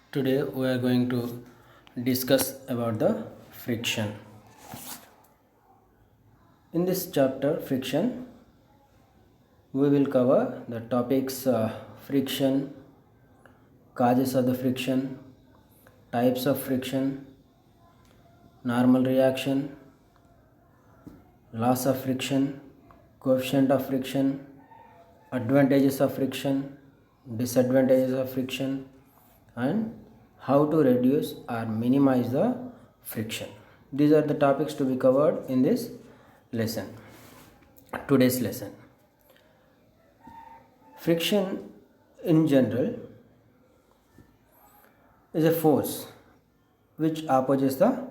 Today we are going to discuss about the friction. In this chapter, friction, we will cover the topics friction, causes of the friction, types of friction, normal reaction, loss of friction, coefficient of friction, advantages of friction, disadvantages of friction, and how to reduce or minimize the friction. These are the topics to be covered in this lesson. Today's lesson. Friction in general is a force which opposes the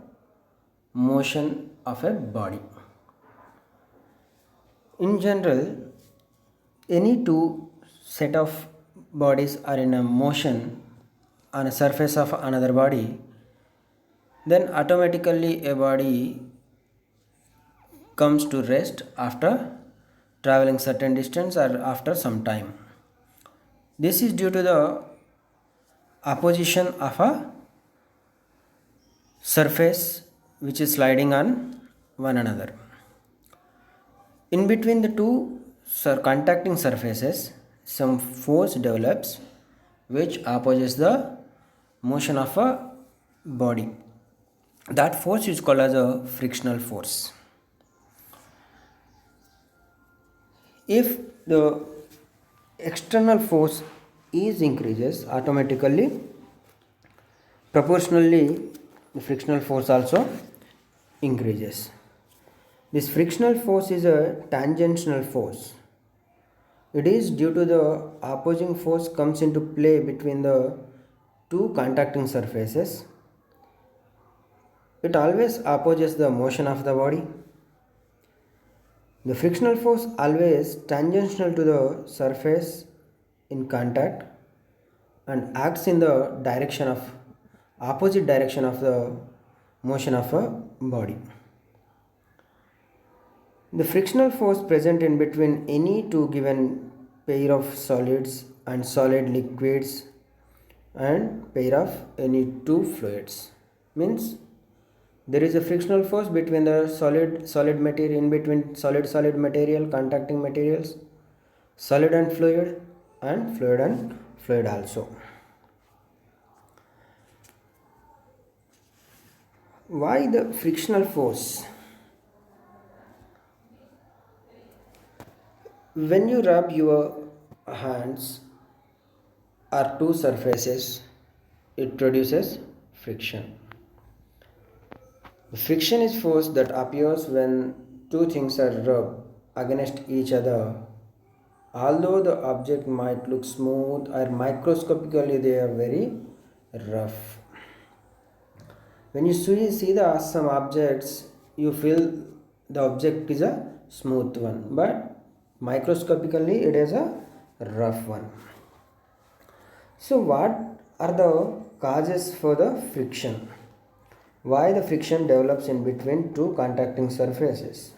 motion of a body. In general, any two set of bodies are in a motion on a surface of another body, then automatically a body comes to rest after traveling certain distance or after some time. This is due to the opposition of a surface which is sliding on one another. In between the two contacting surfaces, some force develops which opposes the motion of a body. That force is called as a frictional force. If the external force is increases, automatically proportionally the frictional force also increases. This frictional force is a tangential force. It is due to the opposing force comes into play between the two contacting surfaces. It always opposes the motion of the body. The frictional force always tangential to the surface in contact and acts in the direction of opposite direction of the motion of a body. The frictional force present in between any two given pair of solids and solid liquids and pair of any two fluids means there is a frictional force between the solid material in between solid material contacting materials, solid and fluid also. Why the frictional force? When you rub your hands or two surfaces, it produces friction. Friction is force that appears when two things are rubbed against each other. Although the object might look smooth or microscopically they are very rough. When you see the some objects, you feel the object is a smooth one, but microscopically it is a rough one. So what are the causes for the friction? Why the friction develops in between two contacting surfaces?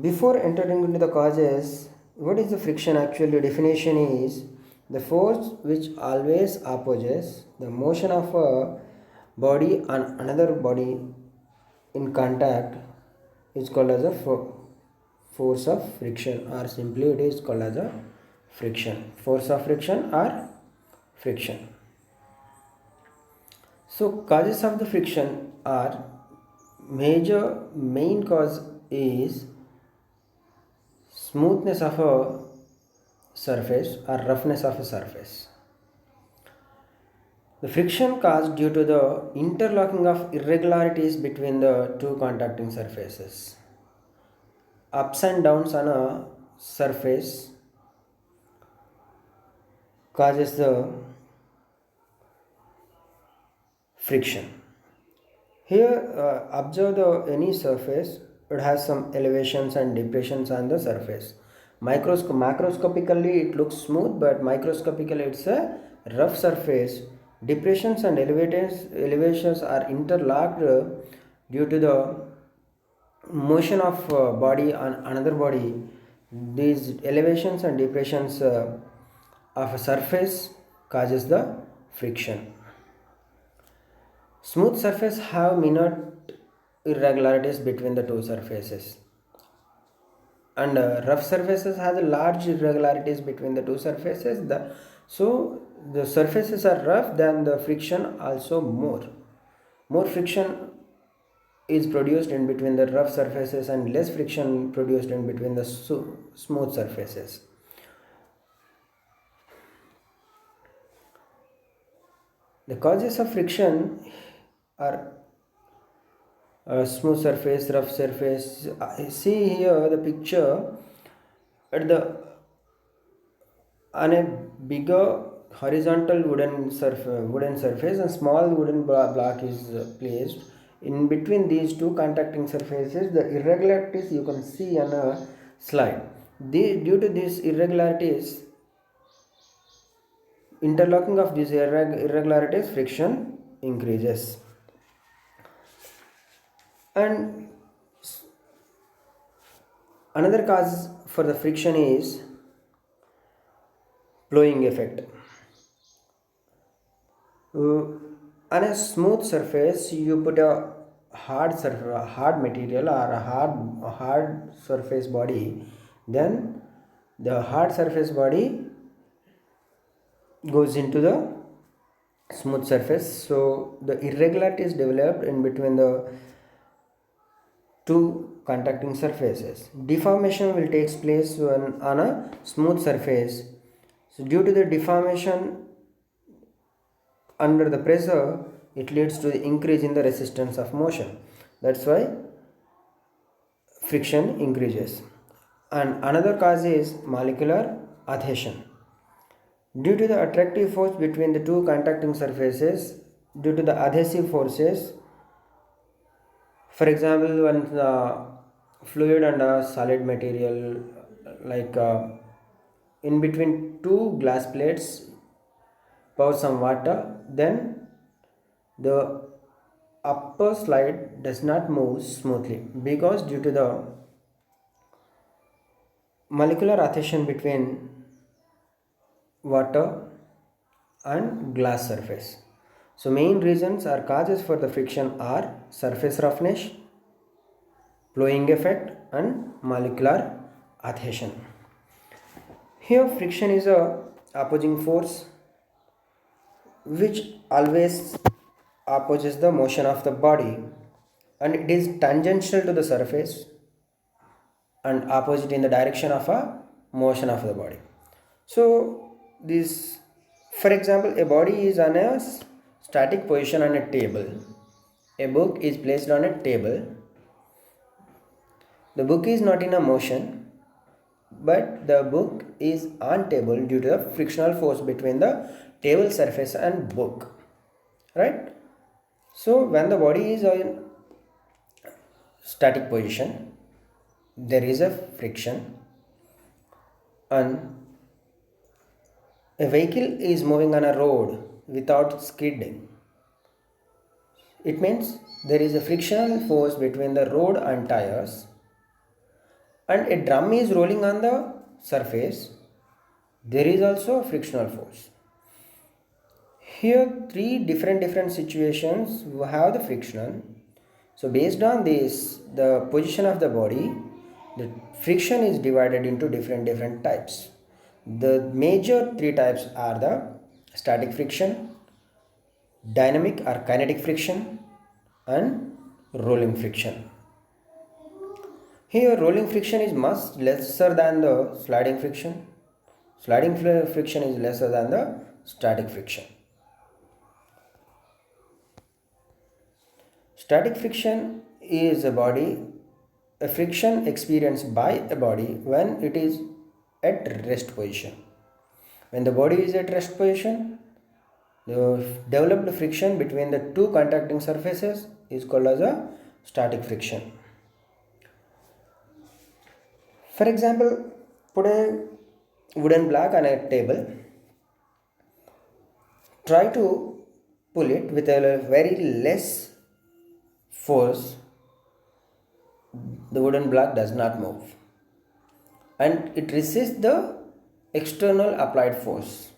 Before entering into the causes, what is the friction actually? Definition is the force which always opposes the motion of a body on another body in contact is called as a force of friction, or simply it is called as a friction. Force of friction or friction. So causes of the friction are main cause is smoothness of a surface or roughness of a surface. The friction caused due to the interlocking of irregularities between the two contacting surfaces. Ups and downs on a surface causes the friction. Here, observe any surface. It has some elevations and depressions on the surface. Macroscopically, it looks smooth, but microscopically, it's a rough surface. Depressions and elevations are interlocked due to the motion of body on another body. These elevations and depressions of a surface causes the friction. Smooth surface have minute irregularities between the two surfaces, and rough surfaces has a large irregularities between the two surfaces. So the surfaces are rough, then the friction also more friction is produced in between the rough surfaces and less friction produced in between the smooth surfaces. The causes of friction are smooth surface, rough surface. See here the picture at the on a bigger horizontal wooden surface, and small wooden block is placed in between these two contacting surfaces. The irregularities you can see on a slide. Due to these irregularities, interlocking of these irregularities, friction increases. And another cause for the friction is blowing effect. Uh, on a smooth surface, you put a hard material or a hard surface body. Then the hard surface body goes into the smooth surface. So the irregularity is developed in between the two contacting surfaces. Deformation will take place when on a smooth surface. So due to the deformation under the pressure, it leads to the increase in the resistance of motion. That's why friction increases. And another cause is molecular adhesion. Due to the attractive force between the two contacting surfaces, due to the adhesive forces, for example, when the fluid and a solid material, like in between two glass plates, pour some water, then the upper slide does not move smoothly because due to the molecular adhesion between water and glass surface. So main reasons or causes for the friction are surface roughness, blowing effect, and molecular adhesion. Here friction is a opposing force which always opposes the motion of the body, and it is tangential to the surface and opposite in the direction of a motion of the body. So this, for example, a body is on a static position on a table. A book is placed on a table. The book is not in a motion, but the book is on table due to the frictional force between the table surface and book, right? So when the body is in static position, there is a friction, and a vehicle is moving on a road without skidding. It means there is a frictional force between the road and tires, and a drum is rolling on the surface. There is also a frictional force. Here, three different situations have the friction. So, based on this, the position of the body, the friction is divided into different types. The major three types are the static friction, dynamic or kinetic friction, and rolling friction. Here, rolling friction is much lesser than the sliding friction. Sliding friction is lesser than the static friction. Static friction is a friction experienced by a body when it is at rest position. When the body is at rest position, the developed friction between the two contacting surfaces is called as a static friction. For example, put a wooden block on a table. Try to pull it with a very less force. The wooden block does not move, and it resists the external applied force.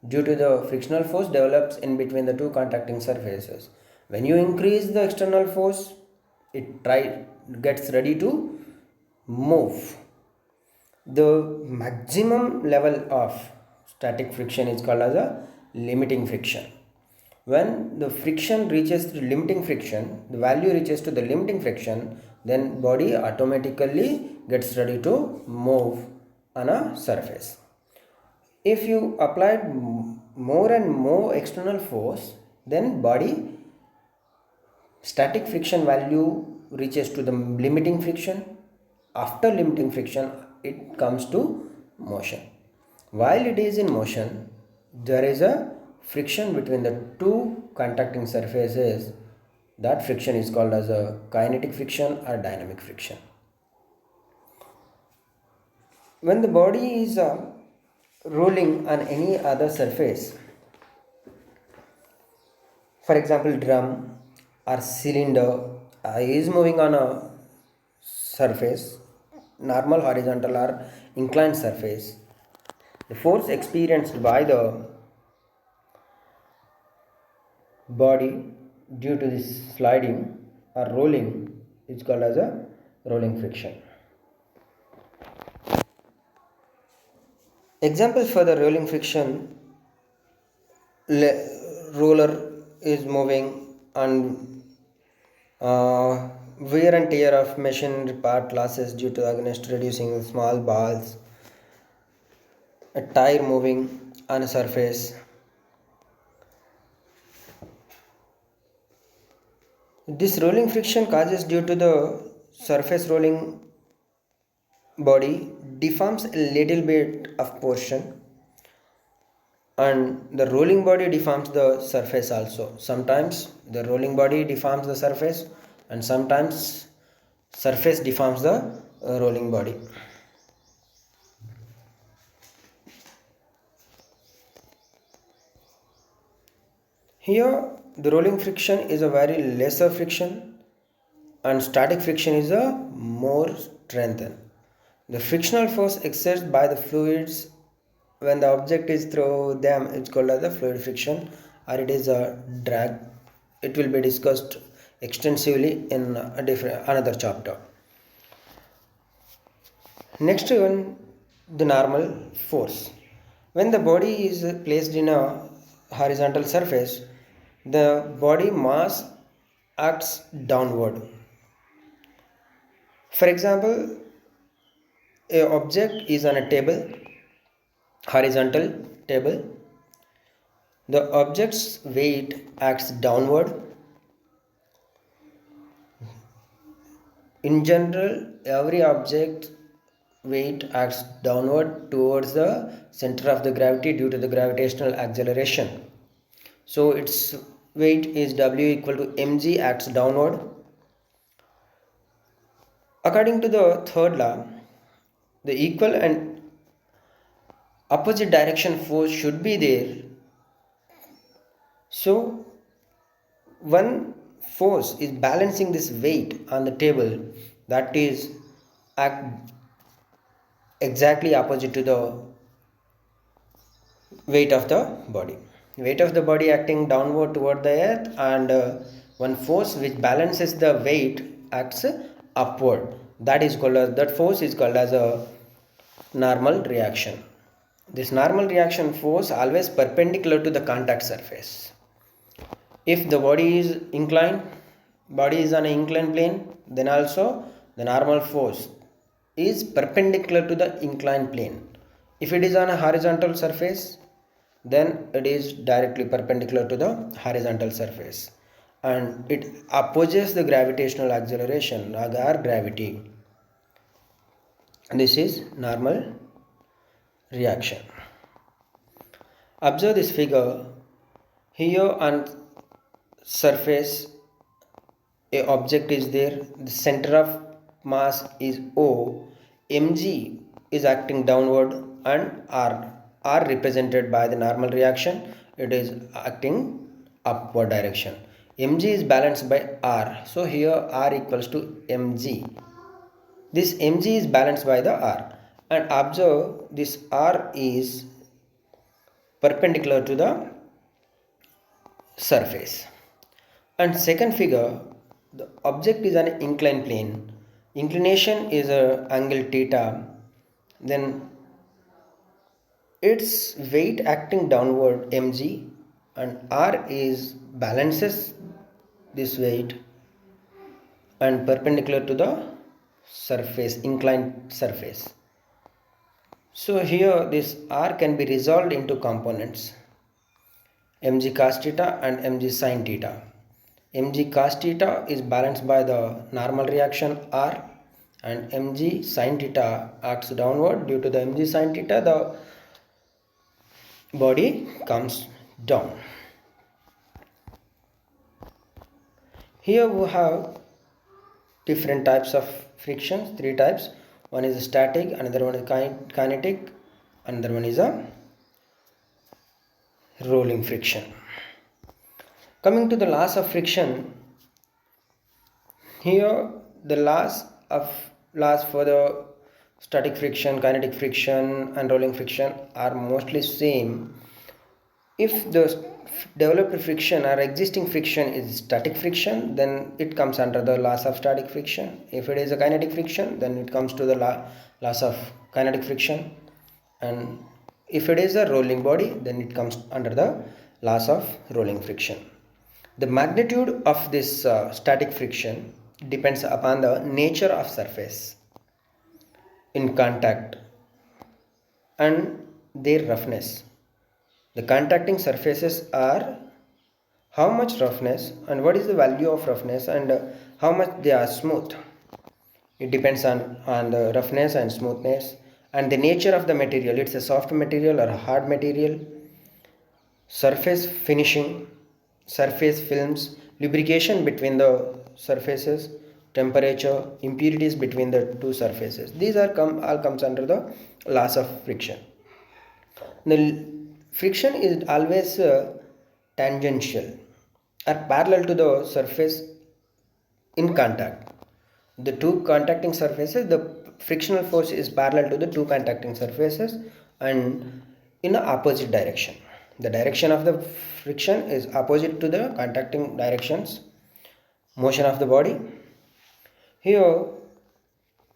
due to the frictional force develops in between the two contacting surfaces. When you increase the external force, it gets ready to move. The maximum level of static friction is called as a limiting friction. When the friction reaches the limiting friction, the value reaches to the limiting friction, then body automatically gets ready to move on a surface. If you applied more and more external force, then body static friction value reaches to the limiting friction. After limiting friction, it comes to motion. While it is in motion, there is a friction between the two contacting surfaces. That friction is called as a kinetic friction or dynamic friction. When the body is rolling on any other surface, for example drum or cylinder, is moving on a surface, normal, horizontal or inclined surface, the force experienced by the body due to this sliding or rolling is called as a rolling friction. Examples for the rolling friction: roller is moving and wear and tear of machinery part losses due to against reducing small balls, a tire moving on a surface. This rolling friction causes due to the surface rolling body deforms a little bit of portion, and the rolling body deforms the surface also. Sometimes the rolling body deforms the surface and sometimes surface deforms the rolling body. Here the rolling friction is a very lesser friction and static friction is a more strengthened. The frictional force exerted by the fluids when the object is through them is called as the fluid friction, or it is a drag. It will be discussed extensively in another chapter. Next one, the normal force. When the body is placed in a horizontal surface, the body mass acts downward. For example, a object is on a table, horizontal table. The object's weight acts downward. In general, every object weight acts downward towards the center of the gravity due to the gravitational acceleration. So its weight is W equal to mg acts downward. According to the third law, the equal and opposite direction force should be there. So one force is balancing this weight on the table, that is act exactly opposite to the weight of the body. Weight of the body acting downward toward the earth, and one force which balances the weight acts upward. That force is called as a normal reaction. This normal reaction force always perpendicular to the contact surface. If the body is on an inclined plane, then also the normal force is perpendicular to the inclined plane. If it is on a horizontal surface, then it is directly perpendicular to the horizontal surface and it opposes the gravitational acceleration or gravity. This is normal reaction. Observe this figure. Here on surface a object is there, the center of mass is O, mg is acting downward, and r represented by the normal reaction, it is acting upward direction. Mg is balanced by r, so here r equals to mg. This mg is balanced by the r, and observe this r is perpendicular to the surface. And second figure, the object is an inclined plane. Inclination is a angle theta. Then its weight acting downward mg, and r is balances this weight and perpendicular to the surface, inclined surface. So here this r can be resolved into components mg cos theta and mg sin theta. Mg cos theta is balanced by the normal reaction r, and mg sin theta acts downward. Due to the mg sin theta, the body comes down. Here we have different types of frictions, three types. One is static, another one is kinetic, another one is a rolling friction. Coming to the laws of friction, here the laws for the static friction, kinetic friction and rolling friction are mostly same. If the developed friction or existing friction is static friction, then it comes under the laws of static friction. If it is a kinetic friction, then it comes to the laws of kinetic friction. And if it is a rolling body, then it comes under the laws of rolling friction. The magnitude of this static friction depends upon the nature of surface in contact and their roughness. The contacting surfaces are how much roughness and what is the value of roughness, and how much they are smooth. It depends on the roughness and smoothness and the nature of the material. It's a soft material or a hard material, surface finishing, surface films, lubrication between the surfaces, temperature, impurities between the two surfaces. These are all comes under the laws of friction. The friction is always tangential or parallel to the surface in contact. The two contacting surfaces, the frictional force is parallel to the two contacting surfaces and in the opposite direction. The direction of the friction is opposite to the contacting directions, motion of the body. Here,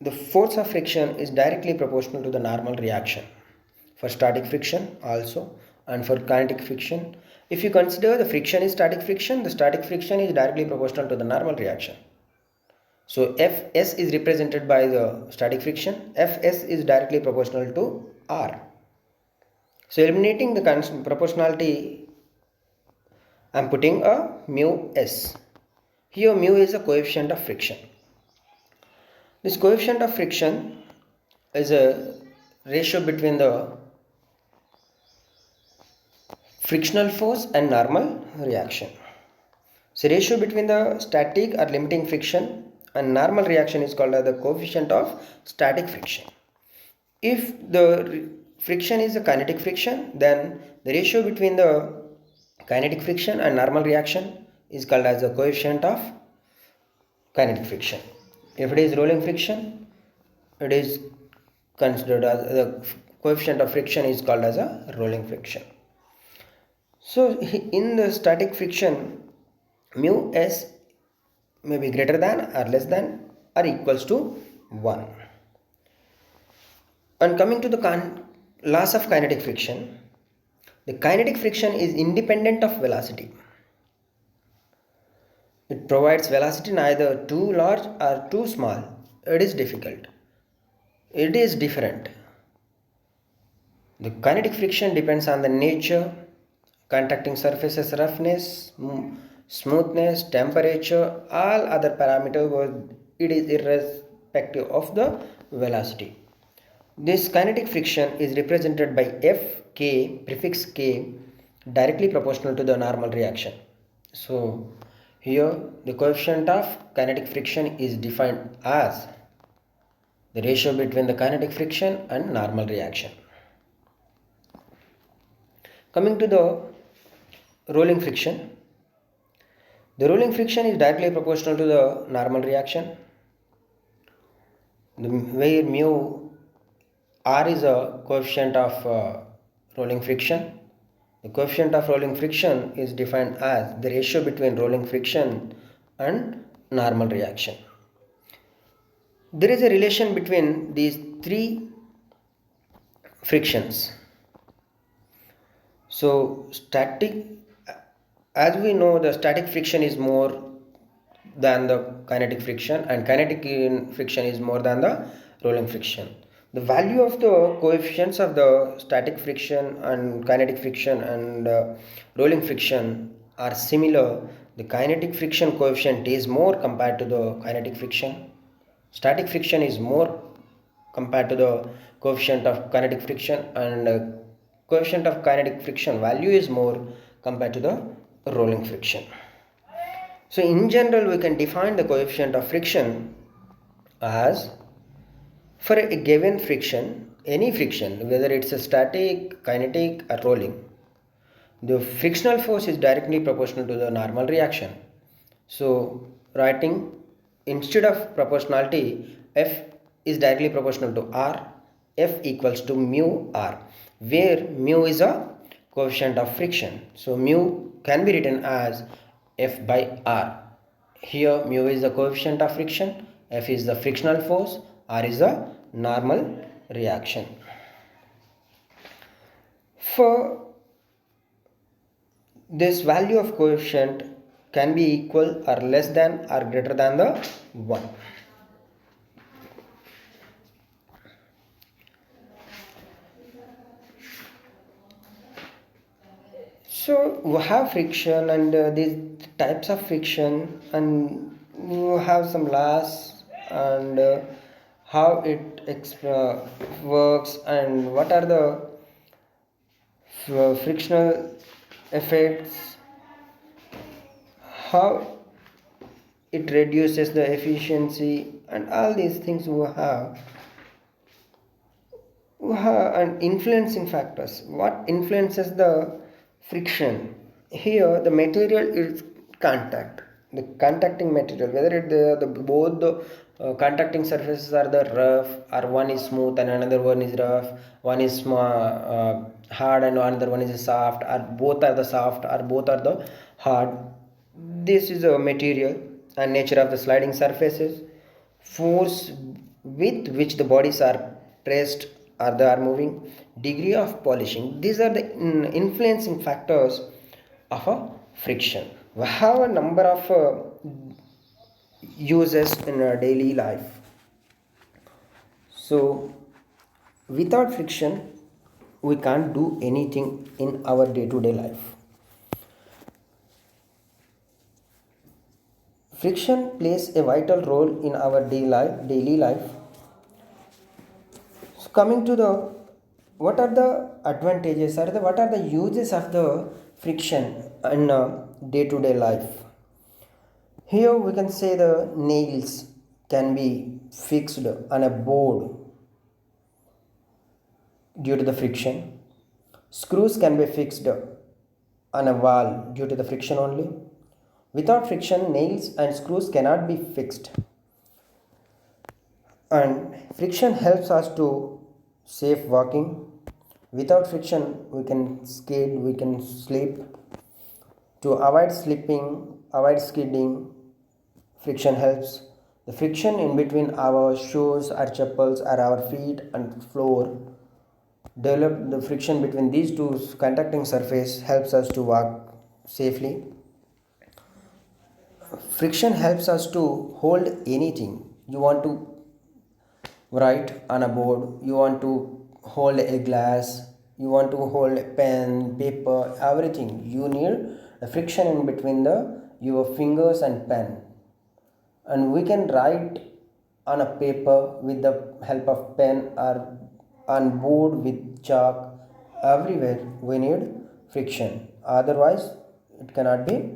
the force of friction is directly proportional to the normal reaction for static friction also, and for kinetic friction. If you consider the friction is static friction, the static friction is directly proportional to the normal reaction. So Fs is represented by the static friction. Fs is directly proportional to R. So eliminating the proportionality, I am putting a mu s. Here mu is a coefficient of friction. This coefficient of friction is a ratio between the frictional force and normal reaction. So ratio between the static or limiting friction and normal reaction is called as the coefficient of static friction. If the friction is a kinetic friction, then the ratio between the kinetic friction and normal reaction is called as the coefficient of kinetic friction. If it is rolling friction, it is considered as the coefficient of friction is called as a rolling friction. So in the static friction, mu s may be greater than or less than or equals to 1. And coming to the laws of kinetic friction, the kinetic friction is independent of velocity. It provides velocity neither too large or too small. It is difficult. It is different. The kinetic friction depends on the nature, contacting surfaces roughness, smoothness, temperature, all other parameters. It is irrespective of the velocity. This kinetic friction is represented by Fk, prefix k, directly proportional to the normal reaction. So here the coefficient of kinetic friction is defined as the ratio between the kinetic friction and normal reaction. Coming to the rolling friction, the rolling friction is directly proportional to the normal reaction, where mu r is a coefficient of rolling friction The coefficient of rolling friction is defined as the ratio between rolling friction and normal reaction. There is a relation between these three frictions. So as we know, the static friction is more than the kinetic friction, and kinetic friction is more than the rolling friction. The value of the coefficients of the static friction and kinetic friction and rolling friction are similar. The kinetic friction coefficient is more compared to the kinetic friction. Static friction is more compared to the coefficient of kinetic friction, and coefficient of kinetic friction value is more compared to the rolling friction. So in general, we can define the coefficient of friction as, for a given friction, any friction, whether it's a static, kinetic or rolling, the frictional force is directly proportional to the normal reaction. So writing, instead of proportionality, F is directly proportional to R, F equals to mu R, where mu is a coefficient of friction. So mu can be written as F by R. Here mu is the coefficient of friction, F is the frictional force, R is the normal reaction. For this value of coefficient can be equal or less than or greater than the 1. So we have friction and these types of friction, and you have some laws and how it works, and what are the frictional effects, how it reduces the efficiency, and all these things we have and influencing factors. What influences the friction? Here the material is contact, the contacting material, whether the both the contacting surfaces are the rough, or one is smooth and another one is rough, one is hard and another one is soft, or both are the soft or both are the hard. This is a material and nature of the sliding surfaces, force with which the bodies are pressed or they are moving, degree of polishing. These are the influencing factors of a friction. We have a number of uses in our daily life. So without friction, we can't do anything in our day-to-day life. Friction plays a vital role in our daily life. So coming to the, what are the advantages or what are the uses of the friction in day-to-day life? Here we can say the nails can be fixed on a board due to the friction. Screws can be fixed on a wall due to the friction only. Without friction, nails and screws cannot be fixed. And friction helps us to safe walking. Without friction, we can skid, we can slip. To avoid slipping, avoid skidding, friction helps. The friction in between our shoes, our chappals, or our feet and floor, develop the friction between these two contacting surface helps us to walk safely. Friction helps us to hold anything. You want to write on a board, you want to hold a glass, you want to hold a pen, paper, everything. You need a friction in between the your fingers and pen. And we can write on a paper with the help of pen, or on board with chalk. Everywhere we need friction, otherwise it cannot be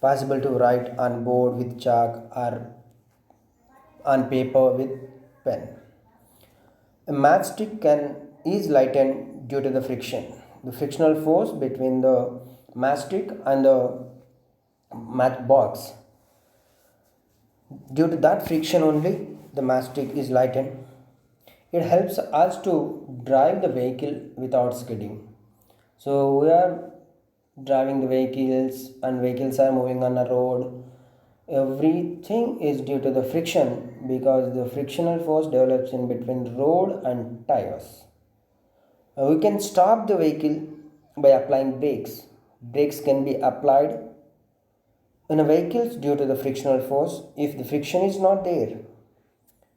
possible to write on board with chalk or on paper with pen. A matchstick is lightened due to the friction. The frictional force between the matchstick and the matchbox. Due to that friction only, the matchstick is lightened. It helps us to drive the vehicle without skidding. So we are driving the vehicles and vehicles are moving on a road. Everything is due to the friction because the frictional force develops in between road and tires. We can stop the vehicle by applying brakes. Brakes can be applied in a vehicle due to the frictional force. If the friction is not there,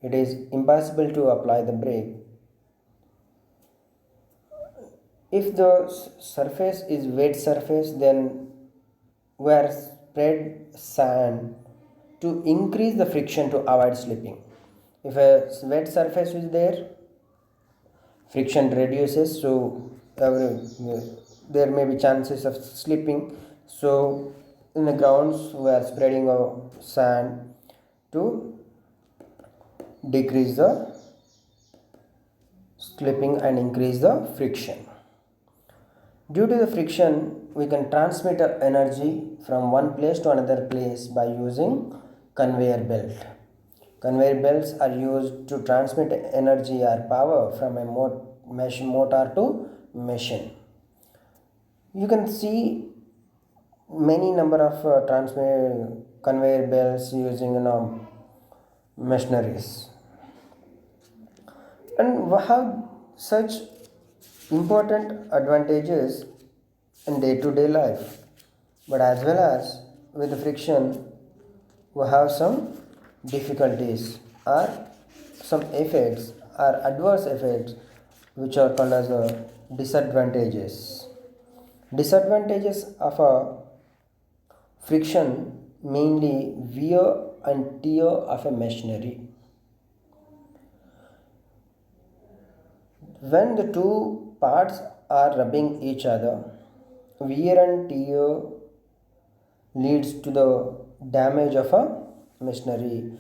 it is impossible to apply the brake. If the surface is wet surface, then we are spread sand to increase the friction to avoid slipping. If a wet surface is there, friction reduces, so there may be chances of slipping. So in the grounds we are spreading sand to decrease the slipping and increase the friction. Due to the friction, we can transmit energy from one place to another place by using conveyor belt. Conveyor belts are used to transmit energy or power from a motor to machine. You can see many number of transmit conveyor belts using machineries, and we have such important advantages in day-to-day life, but as well as with the friction we have some difficulties or some effects or adverse effects which are called as disadvantages. Disadvantages of a friction mainly wear and tear of a machinery. When the two parts are rubbing each other, wear and tear leads to the damage of a machinery.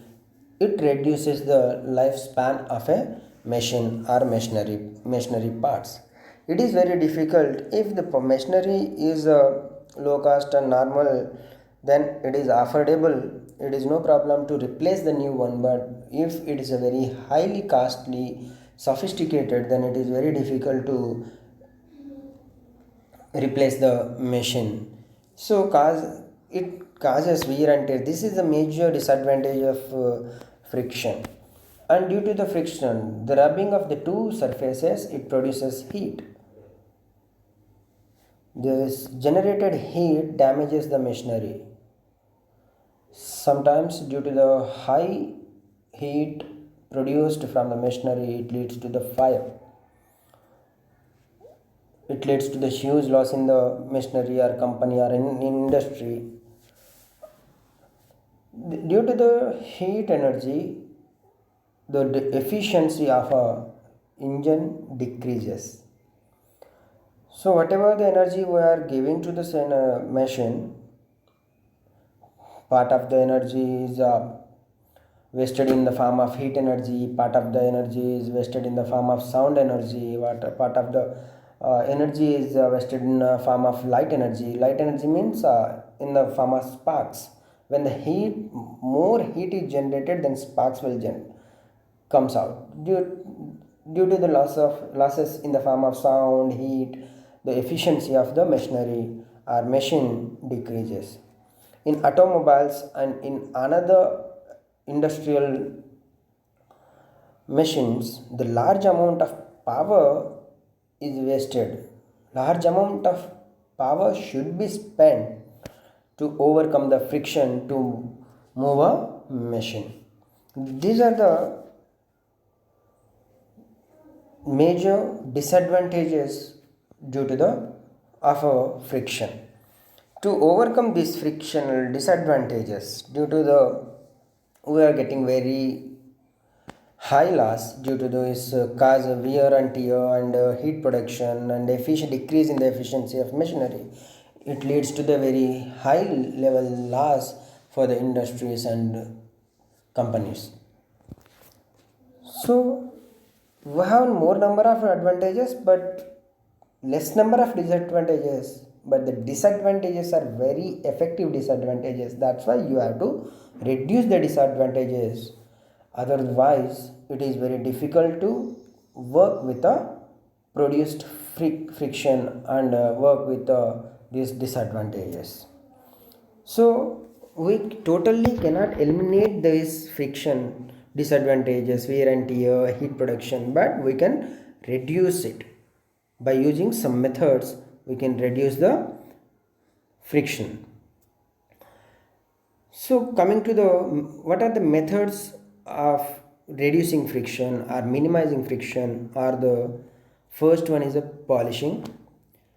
It reduces the lifespan of a machine or machinery parts. It is very difficult if the machinery is low cost and normal, then it is affordable. It is no problem to replace the new one, but if it is a very highly costly sophisticated, then it is very difficult to replace the machine. So it causes wear and tear. This is the major disadvantage of friction. And due to the friction, the rubbing of the two surfaces, it produces heat. This generated heat damages the machinery. Sometimes due to the high heat produced from the machinery, it leads to the fire. It leads to the huge loss in the machinery or company or in industry. Due to the heat energy, the efficiency of a engine decreases. So whatever the energy we are giving to the machine, part of the energy is wasted in the form of heat energy, part of the energy is wasted in the form of sound energy, part of the energy is wasted in the form of light energy. Light energy means in the form of sparks. When the more heat is generated, then sparks will comes out. Due to the losses in the form of sound, heat, the efficiency of the machinery or machine decreases. In automobiles and in another industrial machines, the large amount of power is wasted. Large amount of power should be spent to overcome the friction to move a machine. These are the major disadvantages due to the of a friction. To overcome these frictional disadvantages, due to the we are getting very high loss due to this cause of wear and tear and heat production and decrease in the efficiency of machinery. It leads to the very high level loss for the industries and companies. So we have more number of advantages but less number of disadvantages, but the disadvantages are very effective disadvantages. That's why you have to reduce the disadvantages, otherwise it is very difficult to work with a produced friction and work with these disadvantages. So we totally cannot eliminate this friction disadvantages, wear and tear, heat production, but we can reduce it by using some methods. We can reduce the friction. So coming to the what are the methods of reducing friction or minimizing friction are the first one is a polishing,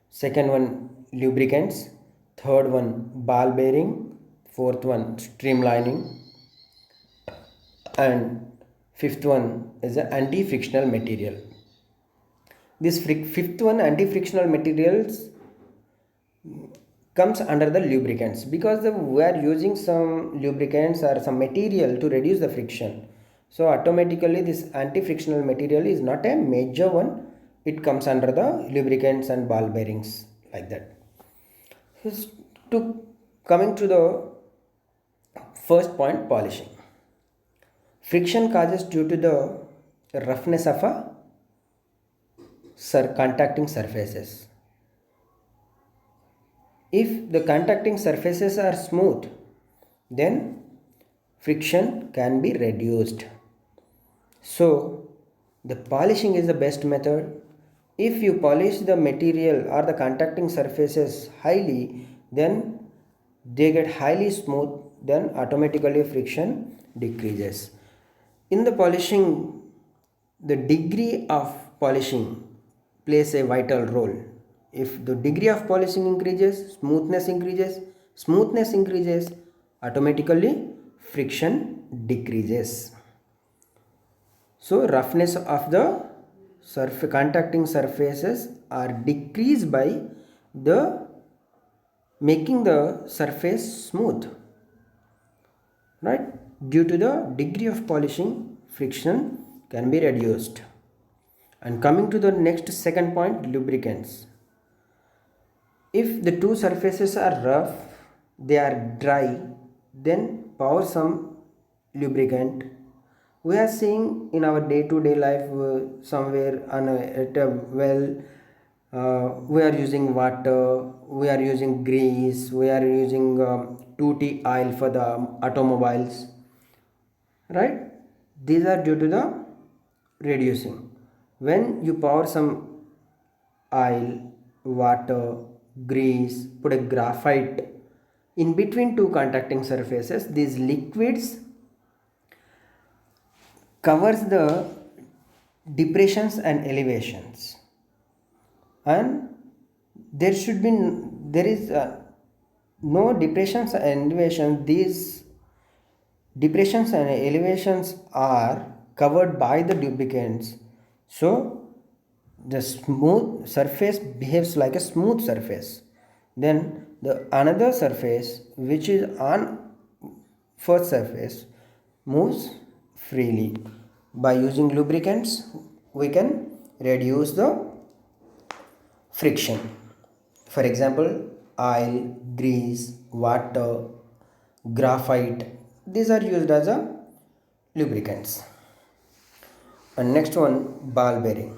second one lubricants, third one ball bearing, fourth one streamlining, and fifth one is a anti-frictional material. This fifth one, anti-frictional materials, comes under the lubricants because we are using some lubricants or some material to reduce the friction. So automatically this anti-frictional material is not a major one. It comes under the lubricants and ball bearings, like that. To coming to the first point, polishing. Friction causes due to the roughness of a contacting surfaces. If the contacting surfaces are smooth, then friction can be reduced. So the polishing is the best method. If you polish the material or the contacting surfaces highly, then they get highly smooth, then automatically friction decreases. In the polishing, the degree of polishing plays a vital role. If the degree of polishing increases, smoothness increases, automatically friction decreases. So roughness of the contacting surfaces are decreased by the making the surface smooth, right? Due to the degree of polishing, friction can be reduced. And coming to the next second point, lubricants. If the two surfaces are rough, they are dry, then pour some lubricant. We are seeing in our day-to-day life somewhere at a well, we are using water, we are using grease, we are using 2T oil for the automobiles, right? These are due to the reducing. When you pour some oil, water, grease, put a graphite in between two contacting surfaces, these liquids covers the depressions and elevations, and there is no depressions and elevations. These depressions and elevations are covered by the lubricants, so the smooth surface behaves like a smooth surface. Then the another surface which is on first surface moves freely. By using lubricants, we can reduce the friction. For example, oil, grease, water, graphite, these are used as a lubricants. And next one, ball bearing.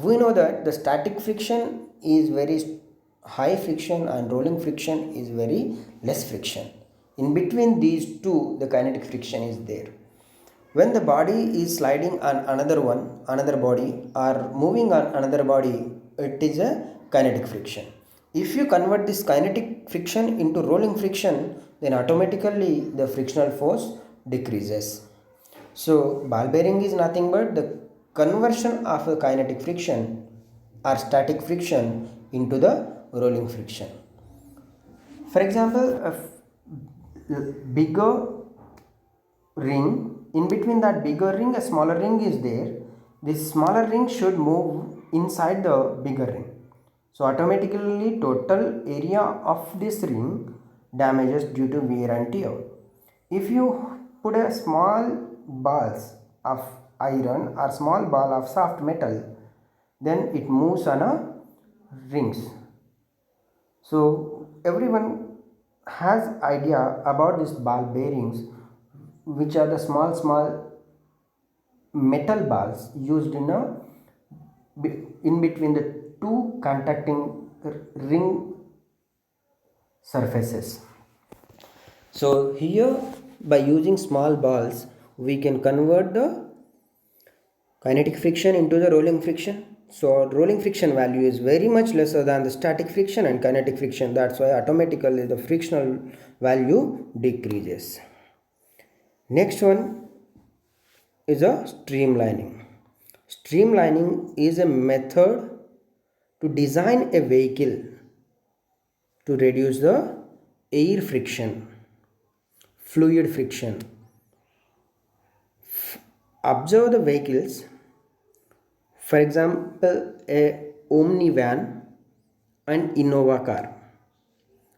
We know that the static friction is very high friction and rolling friction is very less friction. In between these two, the kinetic friction is there. When the body is sliding on another body, or moving on another body, it is a kinetic friction. If you convert this kinetic friction into rolling friction, then automatically the frictional force decreases. So ball bearing is nothing but the conversion of the kinetic friction or static friction into the rolling friction. For example, bigger ring, in between that bigger ring a smaller ring is there. This smaller ring should move inside the bigger ring, so automatically total area of this ring damages due to wear and tear. If you put a small balls of iron or small ball of soft metal, then it moves on a rings. So everyone has idea about these ball bearings, which are the small metal balls used in between the two contacting ring surfaces. So here by using small balls we can convert the kinetic friction into the rolling friction. So rolling friction value is very much lesser than the static friction and kinetic friction. That's why automatically the frictional value decreases. Next one is a streamlining. Streamlining is a method to design a vehicle to reduce the air friction, fluid friction. Observe the vehicles, for example, a Omni van and Innova car.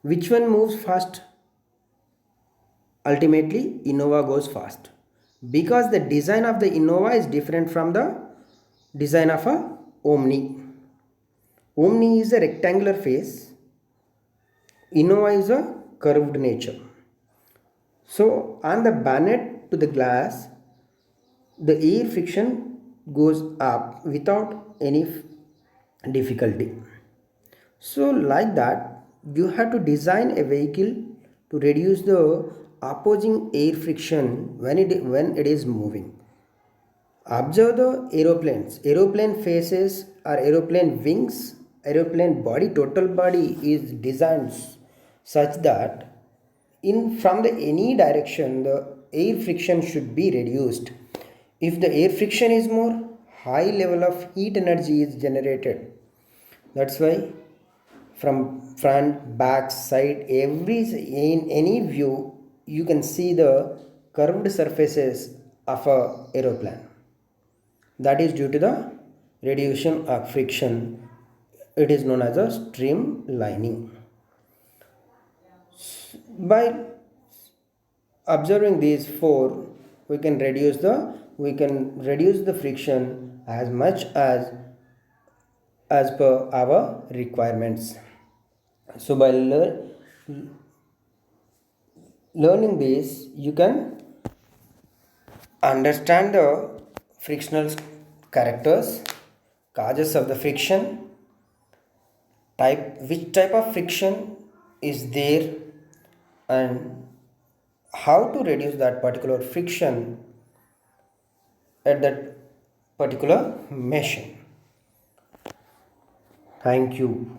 Which one moves fast? Ultimately, Innova goes fast because the design of the Innova is different from the design of a Omni. Omni is a rectangular face, Innova is a curved nature. So, on the bonnet to the glass, the air friction goes up without any difficulty. So, like that, you have to design a vehicle to reduce the opposing air friction when it is moving. Observe the aeroplanes. Aeroplane faces or aeroplane wings, aeroplane body, total body is designed such that in from the any direction the air friction should be reduced. If the air friction is more, high level of heat energy is generated. That's why from front, back, side, every in any view you can see the curved surfaces of a aeroplane. That is due to the reduction of friction. It is known as a streamlining. By observing these four, we can reduce the friction as much as per our requirements. So by learning this, you can understand the frictional characters, causes of the friction, which type of friction is there, and how to reduce that particular friction at that particular machine. Thank you.